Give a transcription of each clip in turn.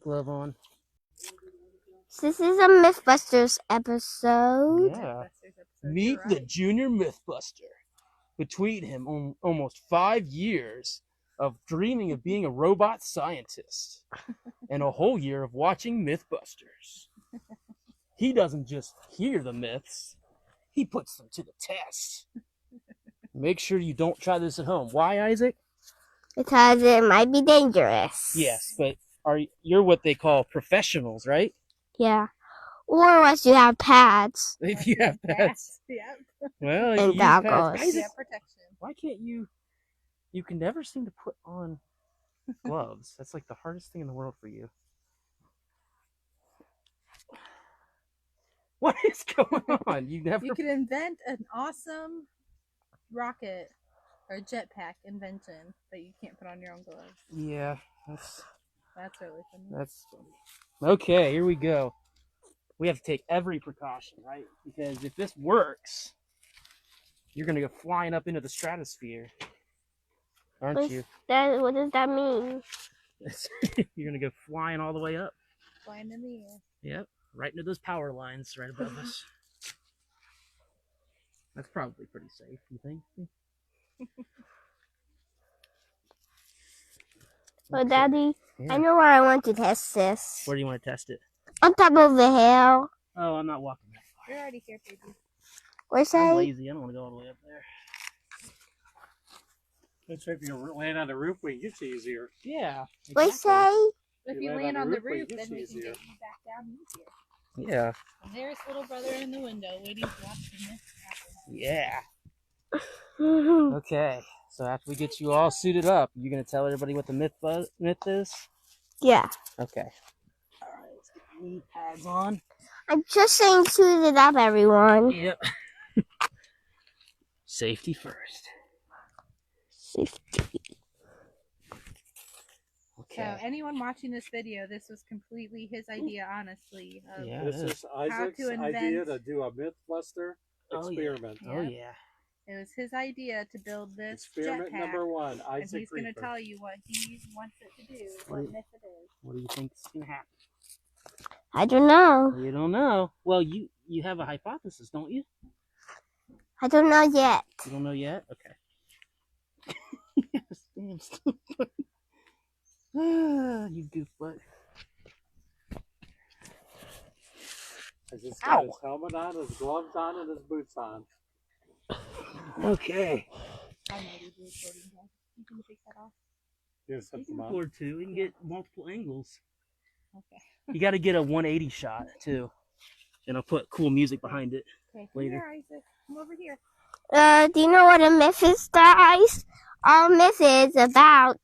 Glove on. This is a Mythbusters episode. Yeah. Meet the Junior Mythbuster. Between him, almost 5 years of dreaming of being a robot scientist and a whole year of watching Mythbusters. He doesn't just hear the myths, he puts them to the test. Make sure you don't try this at home. Why, Isaac? Because it might be dangerous. Yes, but you're what they call professionals, right? Yeah. Or unless you have pads. If you have pads. Yep. Well, And you use pads. goggles. Isaac, Yeah, protection. why can't you can never seem to put on gloves. That's like the hardest thing in the world for you. What is going on? You could invent an awesome rocket or jetpack invention, but you can't put on your own gloves. Yeah, that's really funny. That's funny. Okay, here we go. We have to take every precaution, right? Because if this works, you're gonna go flying up into the stratosphere, aren't you? What does that mean? You're gonna go flying all the way up. Flying in the air. Yep, right into those power lines right above us. That's probably pretty safe, you think? Well, Daddy, yeah. I know where I want to test this. Where do you want to test it? On top of the hill. Oh, I'm not walking that far. You're already here, baby. Where's I'm lazy. I don't want to go all the way up there. Let's say if you land on the roof, we can get you easier. Yeah. Exactly. What say? If you land on the roof, then we can get you back down easier. Yeah. And there's little brother in the window waiting to watch the myth happen. Yeah. Okay. So after we get you all suited up, you're going to tell everybody what the myth is? Yeah. Okay. All right. Let's get the knee pads on. I'm just saying suited up, everyone. Yep. Safety first. Safety. Okay. So anyone watching this video, this was completely his idea, honestly. Yeah, this is Isaac's idea to do a Mythbuster experiment. Oh yeah. It was his idea to build this experiment jetpack, number 1. Isaac and he's going to tell you what he wants it to do, what myth it is. What do you think is going to happen? I don't know. You don't know. Well, you have a hypothesis, don't you? I don't know yet. You don't know yet? Okay. Yes, damn stupid. You goofbutt. He's got his helmet on, his gloves on, and his boots on. Okay. I know you do recording, guys. You can take that off. You can record too. We can get multiple angles. Okay. You got to get a 180 shot too, and I'll put cool music behind it later. Here, Isaac. Come over here. Do you know what a myth is, guys? All myth is about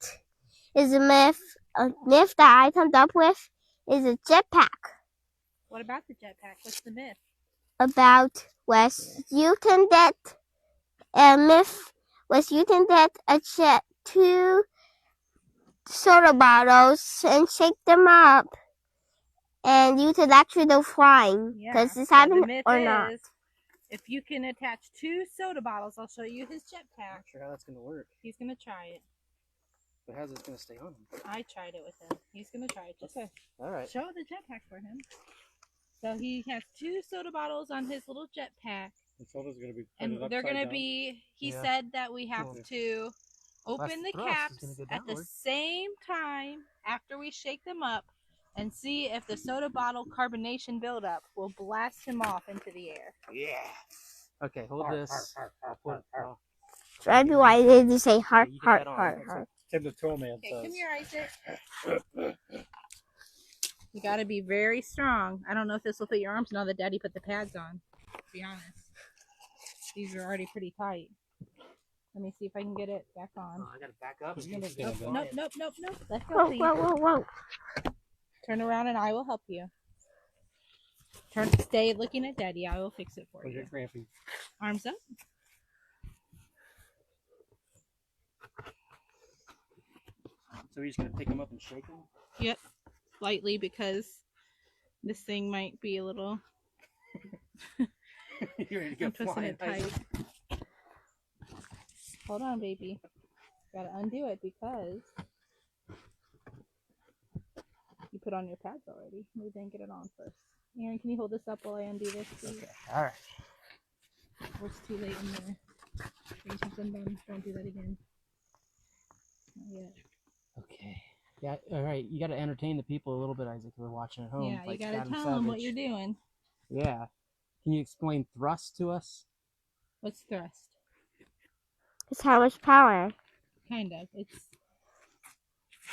is a myth that I come up with is a jetpack. What about the jetpack? What's the myth? About you can get a myth was you can get a jet 2 soda bottles and shake them up, and you could actually go flying. Does this happen or not? If you can attach 2 soda bottles, I'll show you his jetpack. I'm not sure how that's going to work. He's going to try it. But how's it going to stay on him? I tried it with him. He's going to try it. Just all right. Show the jetpack for him. So he has 2 soda bottles on his little jetpack. The soda's going to be and they're going to be, he said that we have to open the caps at the same time after we shake them up and see if the soda bottle carbonation buildup will blast him off into the air. Yeah. Okay, hold this. That'd be why did you say heart, heart, heart, heart? Tim the Toolman Okay, says. come here, Isaac. You got to be very strong. I don't know if this will fit your arms now that Daddy put the pads on, to be honest. These are already pretty tight. Let me see if I can get it back on. Oh, I got to back up. Nope. Let's go. Whoa. Turn around and I will help you. Stay looking at Daddy. I will fix it for you. Arms up. So we're just going to pick them up and shake them? Yep. Lightly, because this thing might be a little... You're ready to go I'm twisting it tight. Hold on, baby. Gotta undo it because you put on your pads already. We didn't get it on first. Aaron, can you hold this up while I undo this, please? Okay. All right. Well, it's too late in there. Finish them done. Don't do that again. Not yet. Okay. Yeah. All right. You got to entertain the people a little bit, Isaac, who are watching at home. Yeah, like you gotta Adam tell them what Savage. you're doing. Yeah. Can you explain thrust to us? What's thrust? It's how much power. Kind of. It's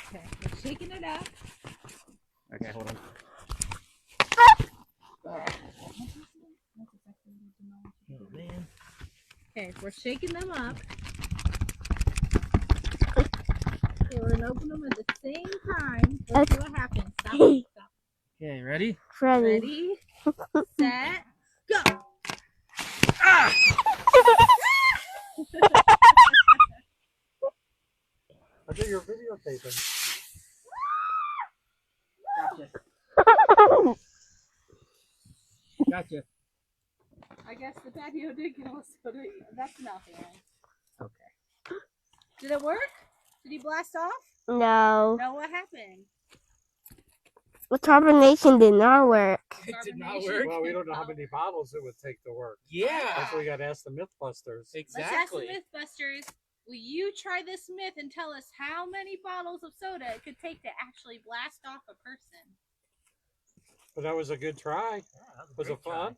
okay. We're shaking it up. Okay, hold on. Oh, man. Okay, we're shaking them up. Okay, we're gonna open them at the same time. Let's see what happens. Stop. Stop. Okay, ready? Ready, set, go! Ah! I think you're videotaping. Gotcha. Gotcha. I guess the patio did get us, but that's enough, Aaron. Okay. Did it work? Did he blast off? No. No, what happened? The carbonation did not work. It did not work. Well, we don't know how many bottles it would take to work. Yeah. That's why we got to ask the Mythbusters. Exactly. Let's ask the Mythbusters. Will you try this myth and tell us how many bottles of soda it could take to actually blast off a person? But that was a good try. Yeah, Was it fun?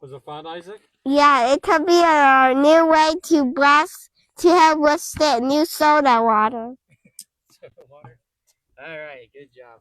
Was it fun, Isaac? Yeah, it could be a new way to blast to have what's that new soda water. All right, good job.